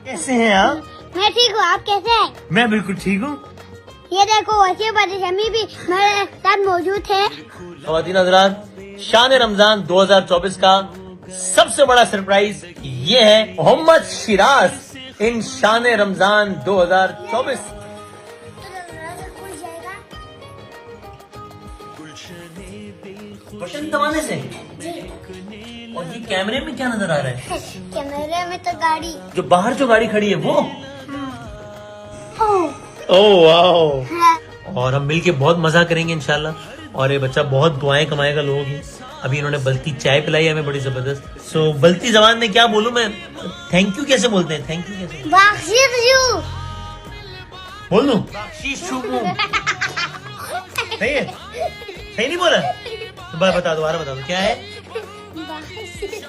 कैसे हैं आप? मैं ठीक हूँ, आप कैसे हैं? मैं बिल्कुल ठीक हूँ। ये देखो वसीम और शमी भी मेरे साथ मौजूद है। ख़वातीन हज़रात, शान रमजान 2024 का सबसे बड़ा सरप्राइज ये है मोहम्मद शिराज इन शान रमजान 2024। बटन दबाने से। और ये कैमरे में क्या नजर आ रहा है? कैमरे में तो गाड़ी। जो बाहर जो गाड़ी खड़ी है वो? Oh wow. हाँ। और हम मिलके बहुत मजा करेंगे इंशाल्लाह। और ये बच्चा बहुत दुआएं कमाएगा लोगों की। अभी इन्होंने बल्ती चाय पिलाई हमें बड़ी जबरदस्त। सो बल्ती जबान में क्या बोलूं मैं? थैंक यू कैसे बोलते हैं? थैंक यू कैसे बख्शीश यू। बोल दूं? बख्शीश सही है? सही नहीं बोला? तो बता दो, दोबारा बता दो क्या है? बख्शीश